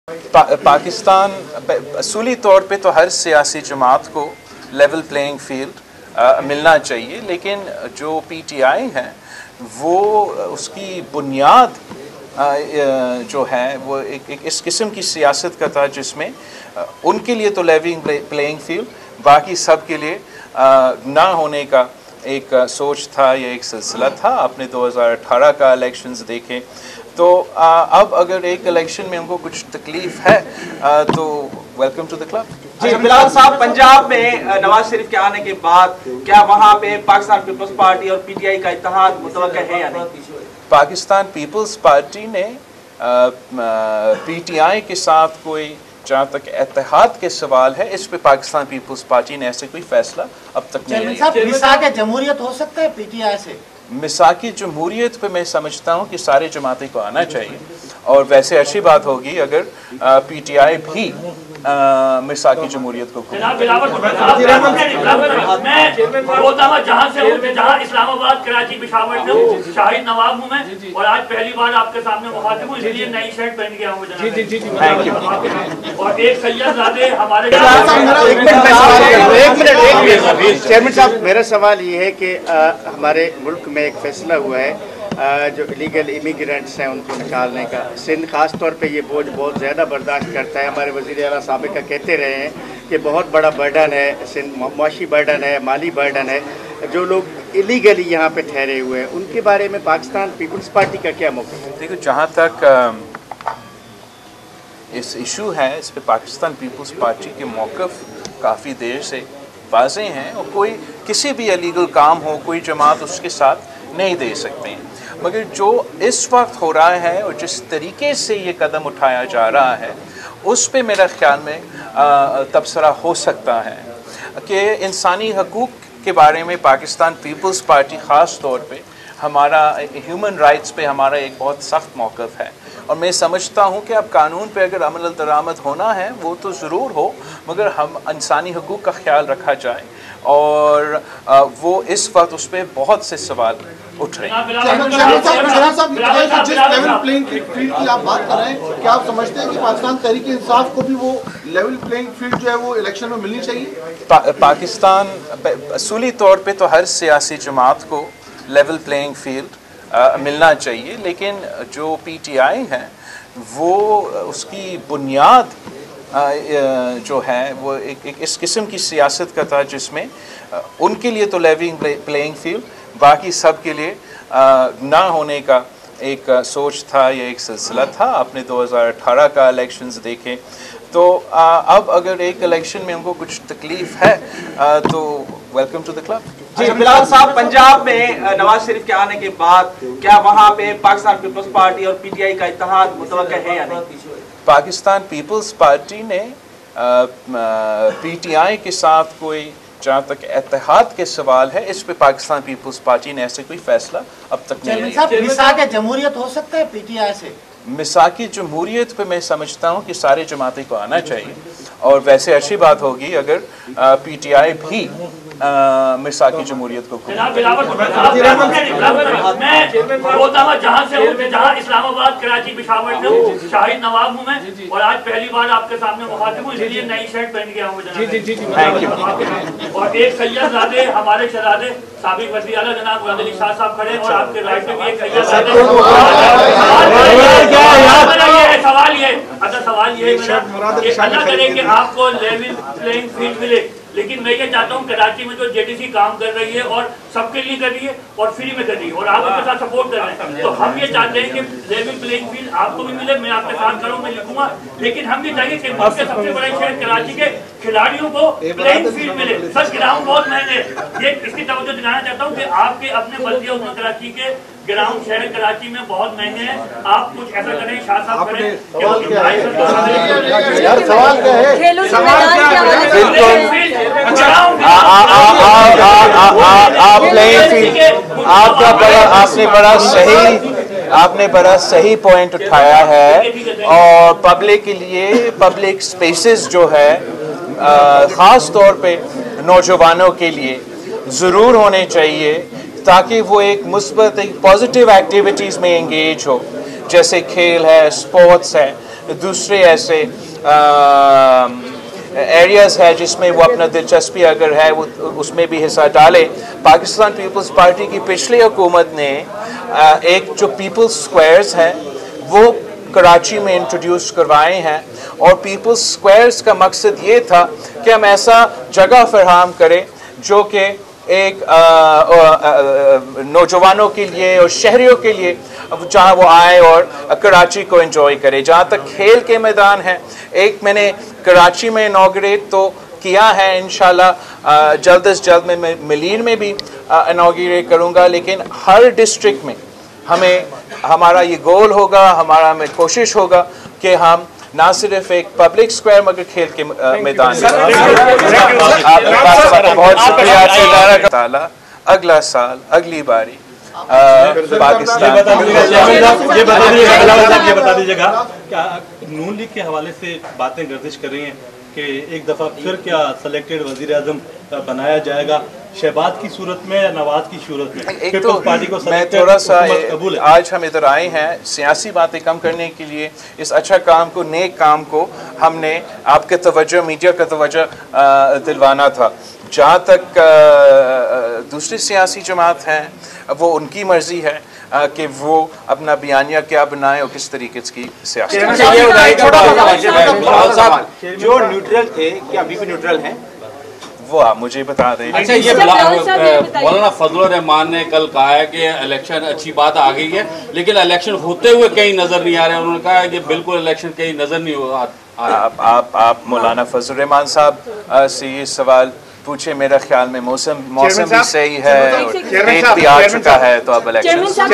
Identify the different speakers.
Speaker 1: पाकिस्तान असूली तौर पे तो हर सियासी जमात को लेवल प्लेइंग फील्ड मिलना चाहिए, लेकिन जो पीटीआई है वो उसकी बुनियाद जो है वो एक इस किस्म की सियासत का था जिसमें उनके लिए तो लेवल प्लेइंग फील्ड, बाकी सब के लिए ना होने का एक सोच था या एक सिलसिला था। आपने 2018 का इलेक्शंस देखें तो अब अगर एक इलेक्शन में उनको कुछ तकलीफ है तो वेलकम टू द क्लब।
Speaker 2: जी बिलावल साहब, पंजाब में नवाज शरीफ के आने के बाद क्या वहाँ पे पाकिस्तान पीपल्स पार्टी और पीटीआई का इत्तेहाद मुतवक्का है या नहीं?
Speaker 1: पाकिस्तान पीपल्स पार्टी ने पीटीआई के साथ कोई, जहाँ तक इत्तेहाद के सवाल है, इस पे पाकिस्तान पीपल्स पार्टी ने ऐसे कोई फैसला अब तक नहीं लिया।
Speaker 3: मिसाक जमहूरियत हो सकता है पीटीआई से?
Speaker 1: मिसाकी जमहूरियत पे मैं समझता हूँ कि सारे जमातें को आना चाहिए, और वैसे अच्छी बात होगी अगर पीटीआई भी मिसाकी जमहूरियत को
Speaker 4: जहाँ इस्लामाबाद, कराची, पेशावर से शाहिद नवाब हूँ मैं, और आज पहली बार आपके सामने मुखातिब हूँ, इसलिए नई शर्ट पहन के आया हूँ जनाब। और एक सैयदजादे हमारे
Speaker 5: चेयरमैन साहब, मेरा सवाल ये है कि हमारे मुल्क में एक फैसला हुआ है जो इलीगल इमिग्रेंट्स हैं उनको निकालने का। सिंध खास तौर पे ये बोझ बहुत ज़्यादा बर्दाश्त करता है। हमारे वज़ीर आला साबिक़ा कहते रहे हैं कि बहुत बड़ा बर्डन है सिंध, मुआशी बर्डन है, माली बर्डन है। जो लोग इलीगली यहाँ पे ठहरे हुए हैं उनके बारे में पाकिस्तान पीपल्स पार्टी का क्या मौक़िफ़ है?
Speaker 1: देखो, जहाँ तक इस इशू है, इस पे पाकिस्तान पीपल्स पार्टी के मौक़िफ़ काफ़ी देर से वाज़ेह हैं, और कोई किसी भी इलीगल काम हो कोई जमात उसके साथ नहीं दे सकते हैं। मगर जो इस वक्त हो रहा है और जिस तरीके से ये कदम उठाया जा रहा है उस पे मेरा ख्याल में तबसरा हो सकता है कि इंसानी हकूक़ के बारे में पाकिस्तान पीपल्स पार्टी ख़ास तौर पे हमारा ह्यूमन राइट्स पे हमारा एक बहुत सख्त मौक़िफ़ है। और मैं समझता हूँ कि अब कानून पे अगर अमल दरामद होना है वो तो ज़रूर हो, मगर हम इंसानी हकूक़ का ख्याल रखा जाए, और वो इस वक्त उस पर बहुत से सवाल उठ रहे हैं।
Speaker 6: जिस लेवल प्लेइंग फील्ड की आप बात कर रहे हैं, क्या आप समझते हैं कि पाकिस्तान तहरीक इंसाफ को भी वो लेवल प्लेइंग फील्ड जो है वो इलेक्शन में मिलनी चाहिए?
Speaker 1: पाकिस्तान असूली तौर पे तो हर सियासी जमात को लेवल प्लेइंग फील्ड मिलना चाहिए, लेकिन जो पीटीआई है वो उसकी बुनियाद जो है वो एक इस किस्म की सियासत का था जिसमें उनके लिए तो लेवल प्लेइंग फील्ड, बाकी सब के लिए ना होने का एक सोच था या एक सिलसिला था। आपने 2018 का इलेक्शंस देखें तो अब अगर एक इलेक्शन में उनको कुछ तकलीफ है तो वेलकम टू द क्लब।
Speaker 2: जी बिलावल साहब, पंजाब में नवाज शरीफ के आने के बाद क्या वहाँ पे पाकिस्तान पीपल्स पार्टी और पीटीआई का इत्तेहाद मुतवक्का है या नहीं?
Speaker 1: पाकिस्तान पीपल्स पार्टी ने पीटीआई के साथ कोई, जहाँ तक इत्तेहाद के सवाल है, इस पे पाकिस्तान पीपल्स पार्टी ने ऐसे कोई फैसला अब तक नहीं लिया।
Speaker 3: मिसाक जमहूरियत हो सकता है पीटीआई से?
Speaker 1: मिसाकी जमहूरियत पे मैं समझता हूँ कि सारे जमातें को आना चाहिए, और वैसे अच्छी बात होगी अगर पीटीआई भी मिसाकी जमहूरियत को
Speaker 4: जहाँ इस्लामाबाद, कराची, पेशावर से शाहिद नवाब हूँ मैं, और आज पहली बार आपके सामने मुखातिब हूँ, इसलिए नई शर्ट पहन के आया हूँ जनाब। और एक सैयदजादे हमारे शहजादे साबिक वज़ीर आला जनाब मुराद अली शाह साहब खड़े, और आपके राइट में भी एक सैयदजादे। सवाल ये अल्लाह करे कि आपको लेवल प्लेइंग फील्ड मिले, लेकिन मैं ये चाहता हूँ कराची में जो जेडीसी काम कर रही है और सबके लिए कर रही है और फ्री में कर रही है, और आप उनके साथ सपोर्ट कर रहे हैं, तो हम ये चाहते हैं कि लेवल प्लेइंग फील्ड आपको भी मिले। मैं आपके साथ खड़ा हूँ, मैं लिखूंगा, लेकिन हम ये चाहिए कि मुल्क के सबसे बड़े शहर कराची के खिलाड़ियों को प्लेइंग फील्ड मिले। सर, ग्राउंड बहुत महंगे, ये इसकी तवज्जो दिलाना चाहता हूँ कि आपके अपने बल्दिया उम्र कराची के ग्राउंड शहर कराची में बहुत महंगे हैं, आप कुछ ऐसा करें। शाह साहब करें,
Speaker 6: सवाल क्या है?
Speaker 1: आपने बड़ा सही पॉइंट उठाया है, और पब्लिक के लिए पब्लिक स्पेसेस जो है ख़ास तौर पे नौजवानों के लिए ज़रूर होने चाहिए, ताकि वो एक मुस्बत, एक पॉजिटिव एक्टिविटीज़ में एंगेज हो, जैसे खेल है, स्पोर्ट्स है, दूसरे ऐसे एरियाज़ है जिसमें वो अपना दिलचस्पी अगर है वो उसमें भी हिस्सा डाले। पाकिस्तान पीपल्स पार्टी की पिछली हुकूमत ने एक जो पीपल्स स्क्वायर्स हैं वो कराची में इंट्रोड्यूस करवाए हैं, और पीपल्स स्क्वायर्स का मकसद ये था कि हम ऐसा जगह फराहम करें जो कि एक नौजवानों के लिए और शहरियों के लिए जहाँ वो आए और कराची को एंजॉय करें। जहाँ तक खेल के मैदान है, एक मैंने कराची में इनॉग्रेट तो किया है, इंशाल्लाह जल्द से जल्द मैं मिलीर में भी इनॉग्रेट करूँगा, लेकिन हर डिस्ट्रिक्ट में हमारा ये गोल होगा, हमारा में कोशिश होगा कि हम ना सिर्फ एक पब्लिक स्क्वायर मगर खेल के मैदान में। आपके पास बहुत शुक्रिया ताला अगला साल अगली बारी पाकिस्तान।
Speaker 7: ये बता दीजिएगा क्या नून लीग के हवाले से बातें गर्दिश कर रही हैं कि एक दफ़ा फिर क्या सेलेक्टेड वज़ीर आज़म बनाया जाएगा, शहबाज की सूरत में या नवाज की सूरत में?
Speaker 1: एक तो
Speaker 7: पार्टी को
Speaker 1: मैं थोड़ा सा आज हम इधर आए हैं सियासी बातें कम करने के लिए, इस अच्छा काम को, नेक काम को हमने आपके तवज्जो, मीडिया का तवज्जो दिलवाना था। जहाँ तक दूसरी सियासी जमात हैं वो उनकी मर्जी है कि वो अपना बयानिया क्या बनाए और किस तरीके की सियासत।
Speaker 2: जो न्यूट्रल थे क्या अभी भी न्यूट्रल हैं?
Speaker 1: वो आप मुझे बता दें।
Speaker 8: अच्छा, ये मौलाना फजलुर रहमान ने कल कहा है कि इलेक्शन अच्छी बात आ गई है, लेकिन इलेक्शन होते हुए कहीं नजर नहीं आ रहे हैं। उन्होंने कहा है कि बिल्कुल इलेक्शन कहीं नजर नहीं हो
Speaker 1: आप मौलाना फजलुर रहमान साहब से ये सवाल पूछे। मेरा ख्याल में मौसम भी सही है और डेट भी आ चुका है, तो अब इलेक्शन